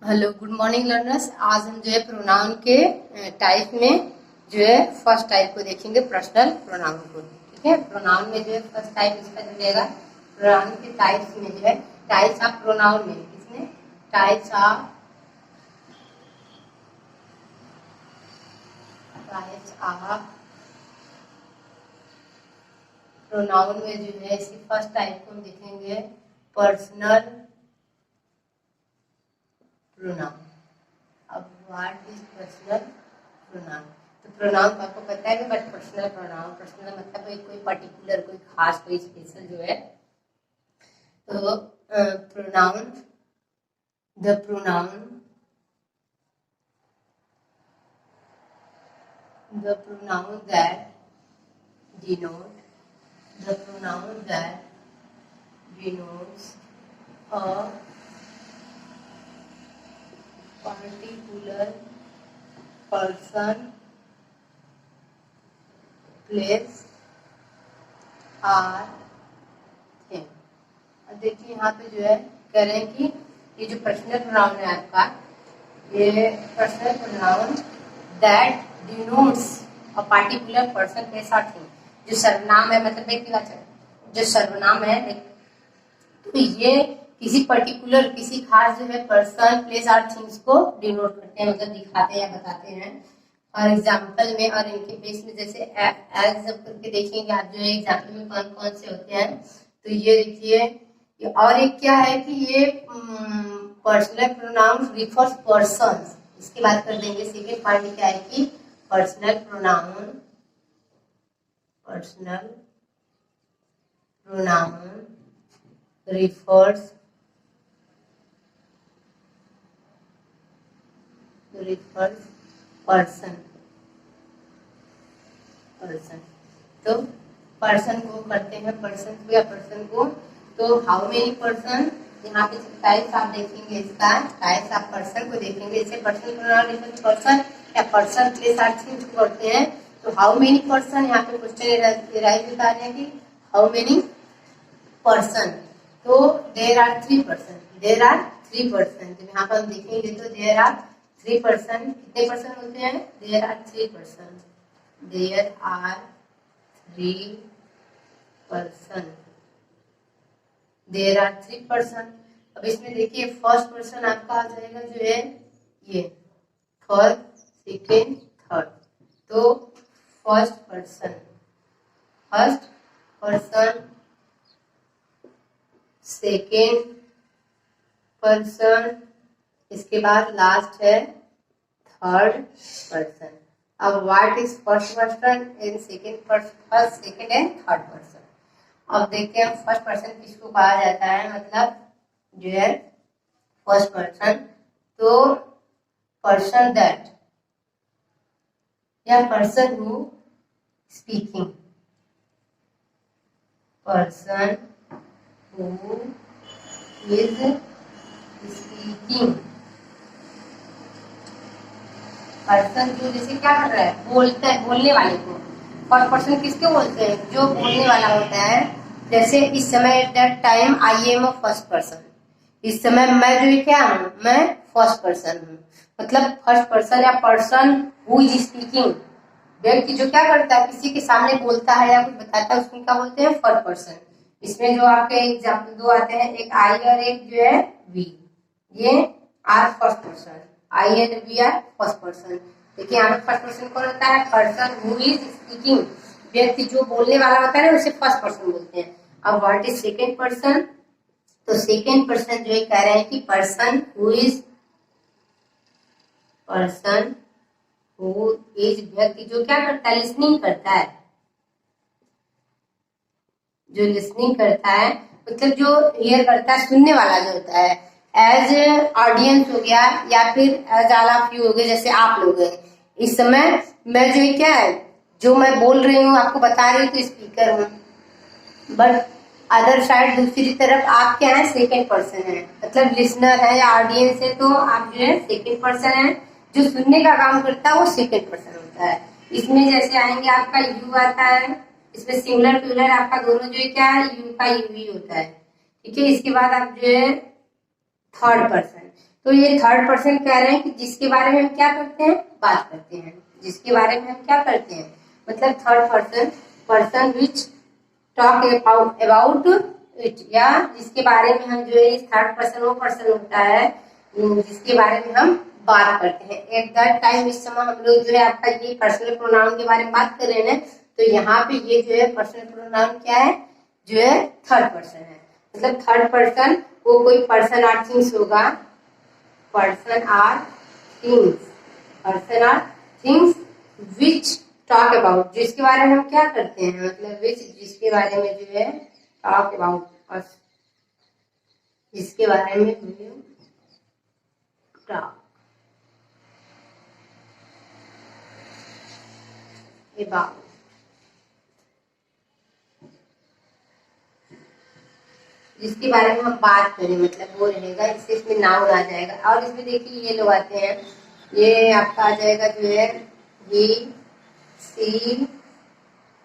Hello, good morning learners. आज हम जो है प्रोनाउन के टाइप में जो है फर्स्ट टाइप को देखेंगे, पर्सनल प्रोनाउन को। ठीक है, प्रोनाउन में जो है फर्स्ट टाइप इसका जो रहेगा, प्रोनाउन के टाइप्स में जो है टाइप्स ऑफ प्रोनाउन में इसमें टाइप्स ऑफ प्रोनाउन में जो है इसकी फर्स्ट टाइप को हम देखेंगे पर्सनल प्रोनाउन। अब व्हाट इज पर्सनल प्रोनाउन? तो प्रोनाउन तो आपको पता है कि बट पर्सनल प्रोनाउन, पर्सनल मतलब कोई पर्टिकुलर, कोई खास, कोई स्पेशल जो है। तो pronoun, the pronoun that denote the pronoun that denotes a particular person, place or thing। अब देखिए यहाँ पे जो है कह रहे हैं कि ये जो पर्सनल प्रोनाउन है आपका, ये personal pronoun that denotes a particular person, place और थिंग। जो सर्वनाम है, मतलब व्यक्तिवाचक जो सर्वनाम है, तो ये किसी पर्टिकुलर, किसी खास जो है पर्सन, प्लेस और थिंग्स को डिनोट करते हैं, मतलब दिखाते हैं या बताते हैं। और एग्जाम्पल में और इनके बेस में जैसे एज जब करके देखेंगे आप जो है एग्जाम्पल में कौन कौन से होते हैं। तो ये देखिए, और एक क्या है कि ये पर्सनल प्रोनाउन रिफर्स पर्सन, इसकी बात कर देंगे। सेकेंड पॉइंट क्या है कि पर्सनल प्रोनाउन refers person। तो पर्सन को करते हैं, पर्सन को या पर्सन को। तो हाउ मेनी पर्सन, यहाँ पे टाइप्स आप देखेंगे, इसका टाइप्स आप पर्सन को देखेंगे। जैसे पर्सन प्रोनाउन रिफर्स पर्सन या पर्सन प्लेस और थिंग्स को करते हैं। तो हाउ मेनी पर्सन, यहाँ पे क्वेश्चन राइज बता रहे हैं कि हाउ मेनी पर्सन। तो there are 3 person, there are 3 person. तो यहाँ पर हम देखेंगे तो देयर आर 3 पर्सन। कितने पर्सन होते हैं? There are 3 person, there are 3 person, there are 3 person. अब इसमें देखिए फर्स्ट पर्सन आपका आ जाएगा जो है ये फर्स्ट, सेकेंड, थर्ड। तो फर्स्ट पर्सन, सेकेंड पर्सन, इसके बाद लास्ट है थर्ड पर्सन। अब what is first person and second person, first, second and third person. अब देखते हैं फर्स्ट पर्सन किसको कहा जाता है, मतलब जो है फर्स्ट पर्सन। तो पर्सन दैट या person who speaking, person who is speaking. Person जो जैसे क्या कर रहा है, बोलता है, बोलने वाले को। फर्स्ट पर्सन किसको बोलते हैं? जो बोलने वाला होता है। जैसे इस समय that time I am a first person, इस समय मैं जो क्या हूँ, मैं फर्स्ट पर्सन हूँ। मतलब फर्स्ट पर्सन या पर्सन हु इज स्पीकिंग, व्यक्ति जो क्या करता है, किसी के सामने बोलता है या कुछ बताता है, उसको क्या बोलते हैं? First person. इसमें जो आपके एग्जाम्पल 2 आते हैं, एक आई और एक जो है वी, ये are first person. I and we are first person. देखिए यहाँ पे फर्स्ट पर्सन कौन होता है? पर्सन हु इज स्पीकिंग, व्यक्ति जो बोलने वाला होता है उसे फर्स्ट पर्सन बोलते हैं। अब व्हाट इज सेकेंड पर्सन? तो सेकेंड पर्सन जो है कह रहे हैं कि पर्सन हु इज व्यक्ति जो क्या करता है? लिसनिंग करता है, जो लिसनिंग करता है, मतलब जो हियर करता है, सुनने वाला जो होता है। एज ऑडियंस हो गया या फिर एज ऑल ऑफ यू हो गए, जैसे आप लोग हैं। इस समय मैं जो क्या है, जो मैं बोल रही हूँ, आपको बता रही हूँ, तो स्पीकर हूँ। बट अदर साइड, दूसरी तरफ आप क्या है? सेकेंड पर्सन है, मतलब लिसनर है या ऑडियंस है, तो आप जो है सेकेंड पर्सन है। जो सुनने का काम करता है वो सेकेंड पर्सन होता है। इसमें जैसे आएंगे आपका यू आता है, इसमें सिंगुलर प्लूरल आपका दोनों जो है क्या है? यू का यू ही होता है। ठीक है, इसके बाद आप जो है थर्ड पर्सन। तो ये थर्ड पर्सन कह रहे हैं कि जिसके बारे में हम क्या करते हैं, बात करते हैं, जिसके बारे में हम क्या करते हैं, मतलब third person, person which talk about it, या जिसके बारे में हम जो है, थर्ड पर्सन वो पर्सन होता है जिसके बारे में हम बात करते हैं। एट दैट टाइम, इस समय हम लोग जो है आपका ये पर्सनल प्रोनाउन के बारे में बात कर रहे हैं, तो यहाँ पे ये जो है पर्सनल प्रोनाउन क्या है, जो है थर्ड पर्सन है। मतलब थर्ड पर्सन वो कोई पर्सन आर थिंग्स होगा, person or things, person or things which talk about, जिसके बारे में हम क्या करते हैं, मतलब विच, जिसके बारे में जो है टॉक अबाउट, जिसके बारे में टॉक अबाउट, जिसके बारे में हम बात करें, मतलब वो रहेगा, इससे इसमें नाउन आ जाएगा। और इसमें देखिए ये लोग आते हैं, ये आपका आ जाएगा जो है ही, सी,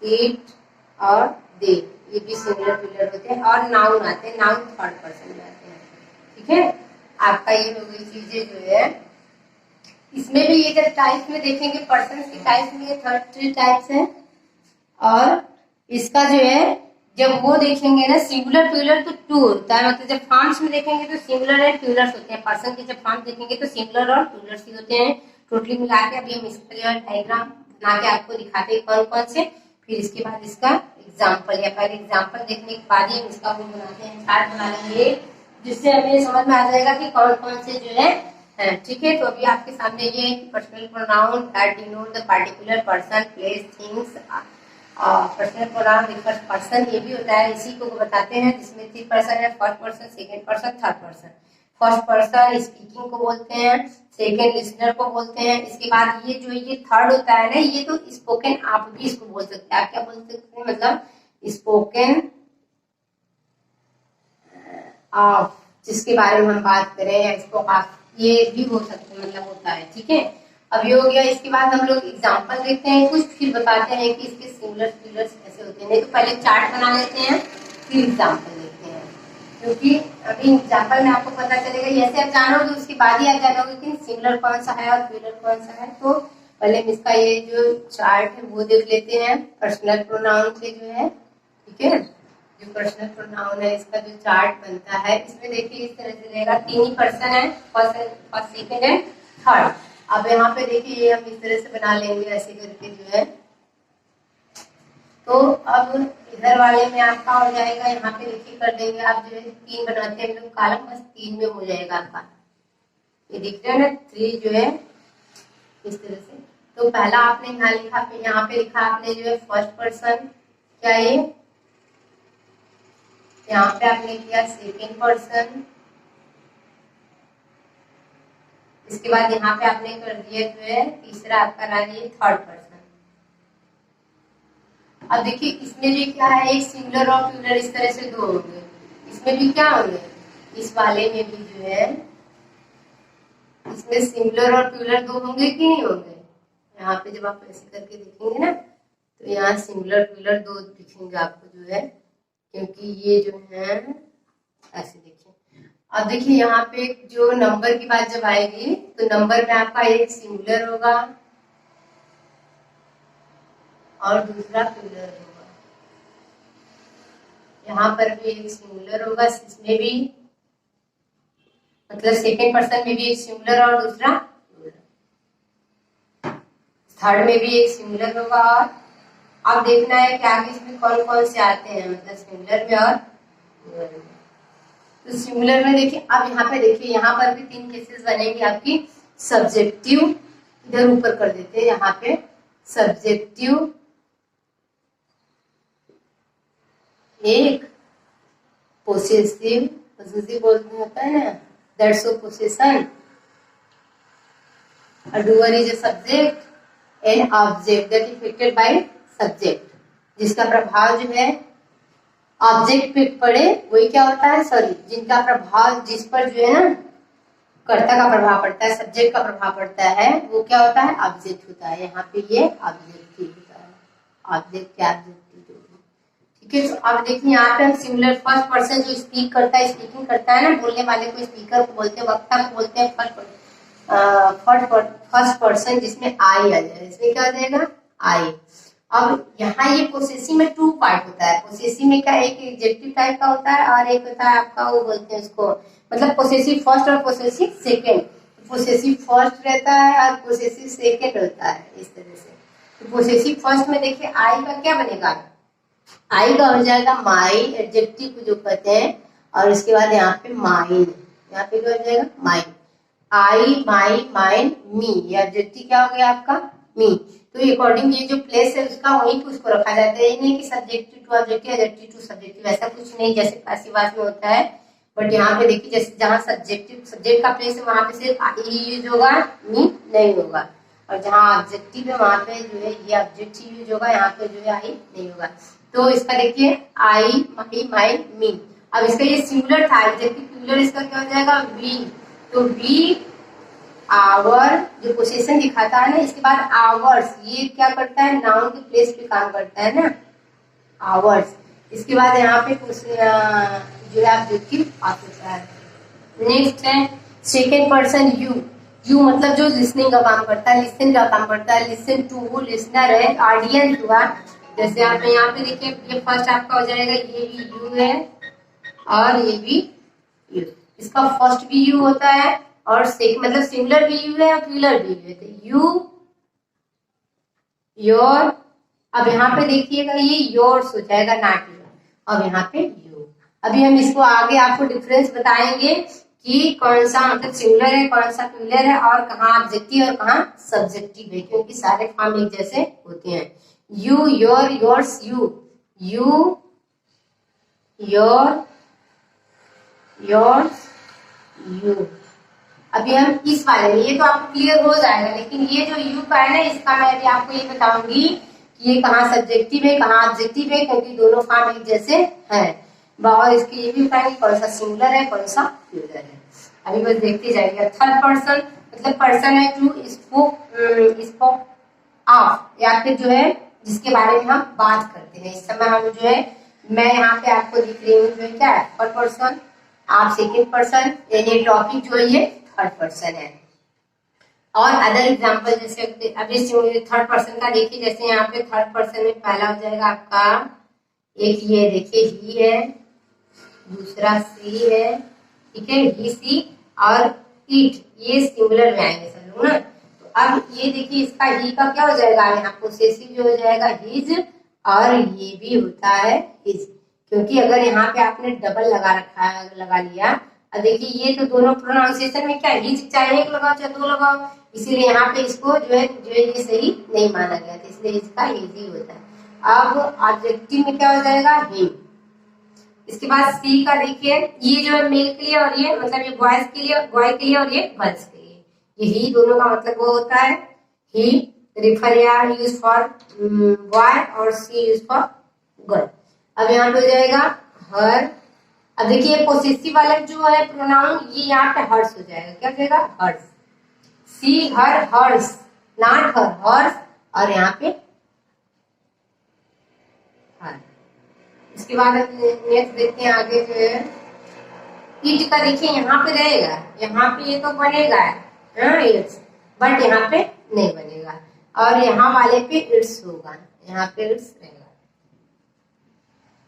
इट और दे, ये भी सिंगुलर प्लूरल होते हैं। और नाउन आते हैं, नाउन थर्ड पर्सन में आते हैं, ठीक है। आपका ये हो गई चीजें जो है, इसमें भी ये जब टाइप में देखेंगे, पर्सन के टाइप में थर्ड टाइप्स है। और इसका जो है जब वो देखेंगे ना सिंगुलर प्लूरल तो टू होता है, मतलब जब फॉर्म्स में देखेंगे तो सिंगुलर एंड प्लूरल्स होते हैं। पर्सन के जब फॉर्म देखेंगे तो सिंगुलर और प्लूरल्स ही होते हैं। टोटली मिला के अभी हम इसका जो है डायग्राम बना के आपको दिखाते हैं कौन कौन से, फिर इसके बाद इसका एग्जाम्पल, या पहले एग्जाम्पल देखने के बाद ही हम इसका वो बनाते हैं, चार्ट बना लेंगे, जिससे हमें समझ में आ जाएगा कि कौन कौन से जो है, ठीक है। तो अभी आपके सामने ये personal pronoun that denote the particular person, place, things. Personal pronoun refers person, ये भी होता है, इसी को बताते हैं, जिसमें 3 पर्सन है, first person, second person, third person. First person speaking को बोलते हैं, सेकंड लिसनर को बोलते हैं, इसके बाद ये जो ये थर्ड होता है ना, ये तो स्पोकन, आप भी इसको बोल सकते हैं। आप क्या बोल सकते हैं, मतलब स्पोकन ऑफ, जिसके बारे में हम बात करें, या इसको आप ये भी हो सकते हैं, मतलब होता है, ठीक है। अब ये हो गया, इसके बाद हम लोग एग्जाम्पल देखते हैं कुछ, फिर बताते हैं कि इसके सिंगुलर प्लूरल्स कैसे होते हैं। नहीं तो पहले चार्ट बना लेते हैं, फिर एग्जाम्पल देखते हैं, क्योंकि अभी एग्जाम्पल में आपको पता चलेगा, ऐसे आप जानोगे उसके बाद ही आप जानोगे कि सिंगुलर कौन सा है और प्लूरल कौन सा है। तो पहले हम इसका ये जो चार्ट है वो देख लेते हैं, पर्सनल प्रोनाउन के जो है, ठीक है। जो पर्सनल प्रोनाउन है इसका जो चार्ट बनता है, इसमें देखिए इस तरह से रहेगा, 3 ही पर्सन है, फर्स्ट सेकंड एंड थर्ड। अब यहाँ पे देखिए ये हम इस तरह से बना लेंगे, ऐसे करके जो है। तो अब इधर वाले में आपका हो जाएगा, यहाँ पे देखिए कर देंगे आप जो है 3 बनाते हैं हम लोग कॉलम, बस 3 में हो जाएगा आपका, ये दिख रहा है ना 3 जो है इस तरह से। तो पहला आपने यहाँ लिखा, फिर यहाँ पे लिखा आपने जो है फर्स्ट पर्सन, क्या ये, यहाँ पे आपने किया सेकेंड पर्सन, इसके बाद यहाँ पे आपने कर दिया जो है तीसरा आपका रहा ये थर्ड पर्सन। अब देखिए इसमें जो क्या है, एक सिंगुलर और प्लूरल इस तरह से 2 होंगे, इसमें भी क्या होंगे, इस वाले में भी जो है इसमें सिंगुलर और प्लूरल 2 होंगे कि नहीं होंगे। यहाँ पे जब आप ऐसे करके देखेंगे ना, तो यहाँ सिंगुलर प्लूरल 2 दिखेंगे आपको जो है, क्योंकि ये जो है ऐसे देखिए। अब देखिए यहाँ पे जो नंबर की बात जब आएगी, तो नंबर में आपका एक सिंगुलर होगा और दूसरा प्लूरल होगा। यहाँ पर भी एक सिंगुलर होगा, इसमें भी, मतलब सेकेंड पर्सन में भी एक सिंगुलर और दूसरा प्लूरल, थर्ड में भी एक सिंगुलर होगा। और अब देखना है कि आगे इसमें कौन कौन से आते हैं, मतलब सिंगुलर में और प्लूरल में। तो सिंगुलर में देखिए, अब यहाँ पे देखिए, यहाँ पर भी 3 केसेस बनेंगे आपकी। सब्जेक्टिव, इधर ऊपर कर देते हैं, यहाँ पे सब्जेक्टिव एक, पोसेसिव, पोसेसिव बोलते होता है ना, that's of possession, a doer is a subject and object that affected by subject, जिसका प्रभाव जो है ऑब्जेक्ट पे पड़े वही क्या होता है, सॉरी, जिनका प्रभाव, जिस पर जो है ना कर्ता का प्रभाव पड़ता है, सब्जेक्ट का प्रभाव पड़ता है, वो क्या होता है, ऑब्जेक्ट होता है। यहाँ पे ये ऑब्जेक्टिव होता है, ऑब्जेक्ट क्या ऑब्जेक्टिव, ठीक ठीक है। तो अब देखिए यहाँ पे हम सिंगुलर फर्स्ट पर्सन जो स्पीक करता है, स्पीकिंग करता है ना, बोलने वाले को स्पीकर को बोलते हैं, वक्ता को बोलते हैं फर्स्ट पर्सन, जिसमें आई आ जाए। इसमें क्या आ जाएगा? आई। अब यहाँ ये पोसेसिव में टू पार्ट होता है। पोसेसिव में क्या, एक एडजेक्टिव टाइप का होता है और एक होता है आपका, वो बोलते हैं उसको, मतलब पोसेसिव फर्स्ट और पोसेसिव सेकेंड। पोसेसिव फर्स्ट रहता है और पोसेसिव सेकेंड होता है, इस तरह से। तो पोसेसिव फर्स्ट में देखिए आई का क्या बनेगा? आई का हो जाएगा माई, एडजेक्टिव को जो कहते हैं, और उसके बाद यहाँ पे माइन, यहाँ पे क्या हो जाएगा? माइन। आई, माई, माइन, मी, ये एडजेक्टिव क्या हो गया आपका? मी। तो अकॉर्डिंग ये जो प्लेस है उसका वहीं पे उसको रखा जाता है। ये नहीं कि subjective to objective, adjective to subjective, ऐसा कुछ नहीं जैसे पैसिव वॉइस में होता है। बट यहाँ पे देखिए, जैसे जहाँ सब्जेक्ट का प्लेस है वहां पे सिर्फ आई यूज होगा, मी नहीं होगा। और जहाँ ऑब्जेक्टिव है वहां पे जो है ये ऑब्जेक्टिव यूज होगा, यहाँ पे जो है आई नहीं होगा। तो इसका देखिए आई, माई, माइन, मी। अब इसका ये सिंगुलर था, एडजेक्टिव प्लूरल, इसका क्या हो जाएगा? वी। तो वी, आवर जो पोजीशन दिखाता है ना, इसके बाद आवर्स, ये क्या करता है? नाउन के प्लेस पे काम करता है ना, आवर्स। इसके बाद यहाँ पे कुछ जो है ऑब्जेक्टिव होता है। नेक्स्ट है सेकेंड पर्सन यू। यू मतलब जो लिसनिंग का काम करता है, लिसन का काम करता है। लिसन टू, लिसनर है, ऑडियंस हुआ। जैसे आप यहाँ पे देखिए, ये फर्स्ट आपका हो जाएगा, ये भी यू है और ये भी यू। इसका फर्स्ट भी यू होता है और मतलब सिंगुलर भी यू है और प्लूरल भी यू है। तो यू, योर। अब यहाँ पे देखिएगा ये योर्स हो जाएगा, नॉट योर। अब यहाँ पे यू। अभी हम इसको आगे आपको डिफरेंस बताएंगे कि कौन सा मतलब सिंगुलर है, कौन सा प्लूरल है, और कहाँ ऑब्जेक्टिव और कहाँ सब्जेक्टिव है, क्योंकि सारे फॉर्म एक जैसे होते हैं। You, your, yours, you, you, your, yours, you. अभी हम इस वाले में, ये तो आपको क्लियर हो जाएगा, लेकिन ये जो यू का है ना, इसका मैं अभी आपको ये बताऊंगी कि ये कहाँ सब्जेक्टिव है, कहाँ ऑब्जेक्टिव है, क्योंकि दोनों फॉर्म एक जैसे हैं। और इसके ये भी बताएंगे कौन सा सिंगुलर है, कौन सा प्लूरल है। अभी बस देखते जाइए। थर्ड पर्सन मतलब पर्सन है जो स्पोक ऑफ, या फिर जो है जिसके बारे में हम बात करते हैं। इस समय हम जो है, मैं यहाँ पे आपको दिख रही हूँ जो है क्या है, थर्ड पर्सन, आप सेकेंड पर्सन, यानी टॉपिक जो है ये थर्ड पर्सन है। और अदर एग्जांपल जैसे अभी थर्ड पर्सन का देखिए, जैसे यहाँ पे थर्ड पर्सन में पहला हो जाएगा आपका, एक ये देखिए ही है, दूसरा सी है, ठीक है, ही, सी, और इट, ये सिंगुलर में आएंगे सब लोग ना। तो अब ये देखिए, इसका ही का क्या हो जाएगा, यहाँ पोसेसिव जो हो जाएगा हिज, और ये भी होता है हिज, क्योंकि अगर यहाँ पे आपने डबल लगा लिया, अब देखिए ये तो दोनों प्रोनाउंसिएशन में क्या हिज, चाहे एक लगाओ चाहे दो लगाओ, इसीलिए यहाँ पे इसको जो है ये सही नहीं माना गया, तो इसलिए इसका हिज ही होता है। अब ऑब्जेक्टिव में क्या हो जाएगा? हिम। इसके बाद सी का देखिए, ये जो है मेल के लिए, और ये मतलब ये बॉयज के लिए, बॉय के लिए, और ये गर्ल्स के लिए। ये ही दोनों का मतलब वो होता है, ही रिफर या यूज फॉर बॉय और सी यूज फॉर गर्ल। अब यहाँ पे हो जाएगा हर। अब देखिए पोसेसिव वाला जो है प्रोनाउन, ये यहाँ पे हर्स हो जाएगा, क्या हो जाएगा? Hers. She, her, hers, not her, hers, और यहाँ पे हर। इसके बाद नेक्स्ट देखते हैं आगे जो है इट का। देखिए यहाँ पे रहेगा, यहाँ पे ये तो बनेगा इट्स, बट यहाँ पे नहीं बनेगा, और यहाँ वाले पे इट्स होगा, यहाँ पे इट्स रहेगा,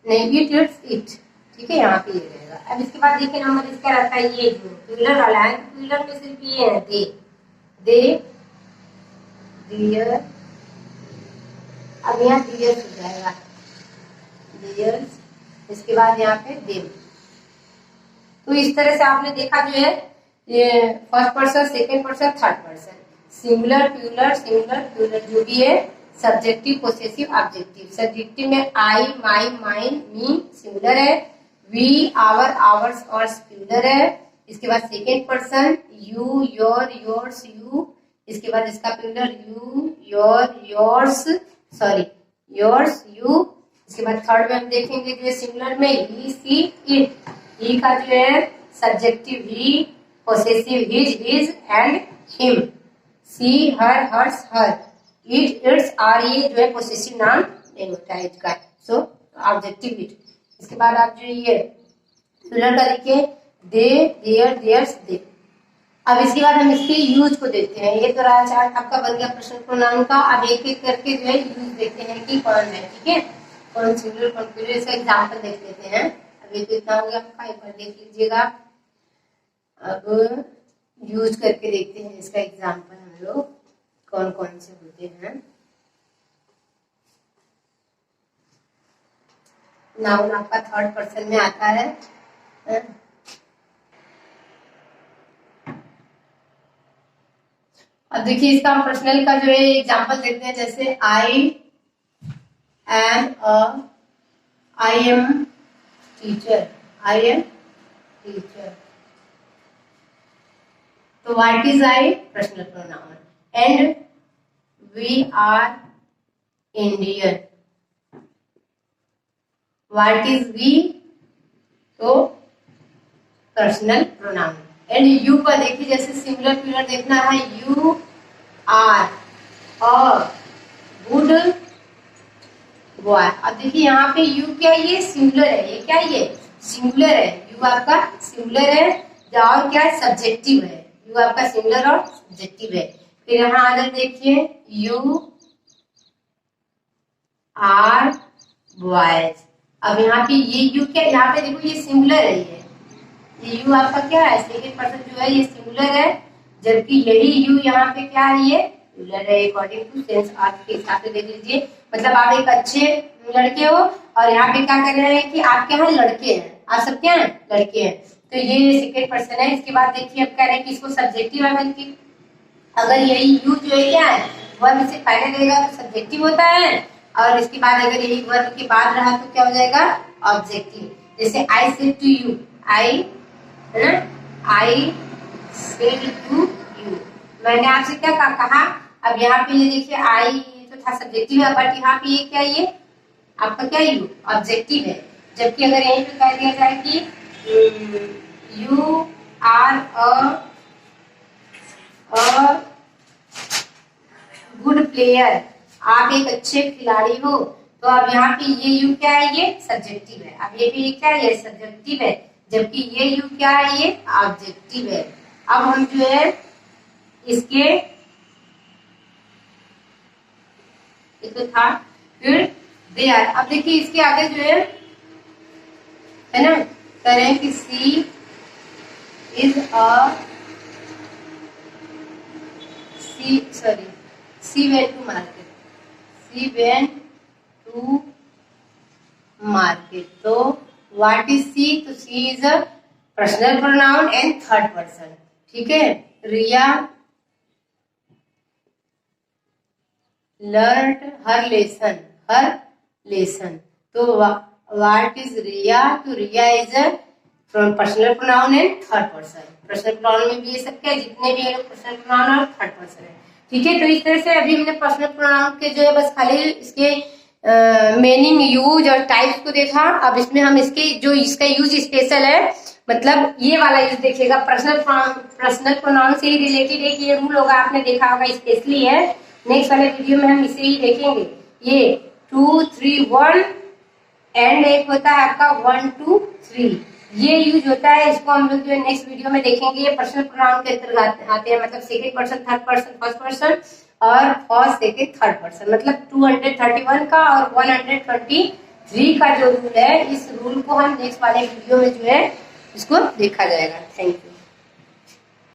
नहीं इट, इट्स, इट, ठीक है, यहाँ पे ये रहेगा। अब इसके बाद देखिए नंबर इसका रहता है, ये जो प्लूरल वाला है, प्लूरल में सिर्फ ये है दे, डियर। अब यहाँ डियर हो जाएगा, डियर्स। इसके बाद यहाँ पे देम। तो इस तरह से आपने देखा जो है, ये first person, second person, third person, singular, plural, singular, plural जो भी है, सब्जेक्टिव, पोसेसिव, ऑब्जेक्टिव। सब्जेक्टिव में I, my, mine, me singular है, वी, आवर, आवर्स और प्लूरल है। इसके बाद second person you, your, yours, you. इसके बाद इसका plural you, your, yours, sorry yours, you. इसके बाद थर्ड में हम देखेंगे जो है सिंगुलर में ही, सी, इट। ही का जो है subjective he, possessive his, his and him. She, her, hers, her. It, its, और ये जो है पोसेसिव नाउन नहीं होता है इसका। सो ऑब्जेक्टिव इट। इसके बाद आप जो ये सिंगुलर का देखिए दे, देयर, देयर्स, दे। अब इसके बाद हम इसके यूज को देखते हैं। ये तो रहा चार्ट आपका बन गया पर्सनल प्रोनाउन का। अब एक एक करके जो है यूज देखते हैं कि कौन है, ठीक है, कौन सिंगुलर कौन प्लूरल। इसका एग्जांपल देख लेते हैं। अब ये तो इतना हो गया आपका, एक बार देख लीजिएगा। अब यूज करके देखते हैं इसका एग्जांपल हम लोग कौन कौन से होते हैं। नाउन आपका थर्ड पर्सन में आता है। अब देखिए इसका हम पर्सनल का जो है एग्जांपल देखते हैं। जैसे I am teacher, I am teacher. तो what is I, personal pronoun. And we are Indian, what is we, तो पर्सनल प्रोनाउन। एंड यू का देखिए, जैसे सिंगुलर प्लूरल देखना है, you are a good boy. अब देखिए यहाँ पे यू क्या है, ये सिंगुलर है, ये क्या है, ये सिंगुलर है। यू आपका सिंगुलर है और क्या है, सब्जेक्टिव है। यू आपका सिंगुलर और सब्जेक्टिव है। फिर यहाँ आगे देखिए, यू आर बॉयज। अब यहाँ पे ये यू क्या, यहाँ पे देखो ये सिंगुलर है, ये यू आपका क्या है, सेकंड पर्सन जो है ये सिंगुलर है, जबकि यही यू यहाँ पे क्या है, ये प्लूरल है। अकॉर्डिंग टू सेंस आपके हिसाब से देख लीजिए। मतलब आप एक अच्छे लड़के हो और यहाँ पे क्या कर रहे हैं कि आपके यहाँ लड़के हैं, आप सब क्या है, लड़के हैं। तो ये सेकंड पर्सन है। इसके बाद देखिए अब कह रहे हैं कि इसको सब्जेक्टिव है, बल्कि अगर यही यू जो है क्या है, वर्ब से पहले रहेगा तो सब्जेक्टिव होता है, और इसके बाद अगर यही वर्ब के बाद रहा तो क्या हो जाएगा, ऑब्जेक्टिव। जैसे आई सेड टू यू, आई है ना, आई सेड टू यू, मैंने आपसे क्या कहा। अब यहाँ पे ये देखिए आई तो था सब्जेक्टिव है, बट यहाँ पे ये क्या, ये आपका क्या, यू ऑब्जेक्टिव है। जबकि अगर यहीं पे कह दिया जाए कि you are a good player, आप एक अच्छे खिलाड़ी हो, तो अब यहाँ पे ये यू क्या है, ये सब्जेक्टिव है। अब ये भी क्या है, ये सब्जेक्टिव है, जबकि ये यू क्या है, ये ऑब्जेक्टिव है। अब हम जो है इसके तो था, फिर दे आर। अब देखिए इसके आगे जो है ना, करें कि she is she went to market, she went to market. तो व्हाट इज सी, तो she is a personal pronoun and third person, ठीक है। रिया लर्न हर लेसन, तो व्हाट इज रिया, तो Riya is a personal pronoun and third person. Personal pronoun में भी ये सब क्या, जितने भी है पर्सनल प्रोनाउन और थर्ड पर्सन है, ठीक है। तो इस तरह से अभी हमने पर्सनल प्रोनाउन के जो है बस खाली इसके मीनिंग, यूज और टाइप्स को देखा। अब इसमें हम इसका यूज स्पेशल है, मतलब ये वाला यूज देखिएगा, पर्सनल प्रोनाउन से ही रिलेटेड एक ये रूल होगा, आपने देखा होगा, स्पेशली है। नेक्स्ट वाले वीडियो में हम इसे ही देखेंगे। ये 2 3 1 एंड एक होता है आपका 1 2 3, ये यूज होता है। इसको हम लोग जो है नेक्स्ट वीडियो में देखेंगे। ये पर्सनल प्रोनाउन के अंतर्गत आते हैं, मतलब second person, third person, first person और फर्स्ट सेकंड थर्ड पर्सन। मतलब 231 का और 123 का जो रूल है, इस रूल को हम नेक्स्ट वाले वीडियो में जो है इसको देखा जाएगा। Thank you.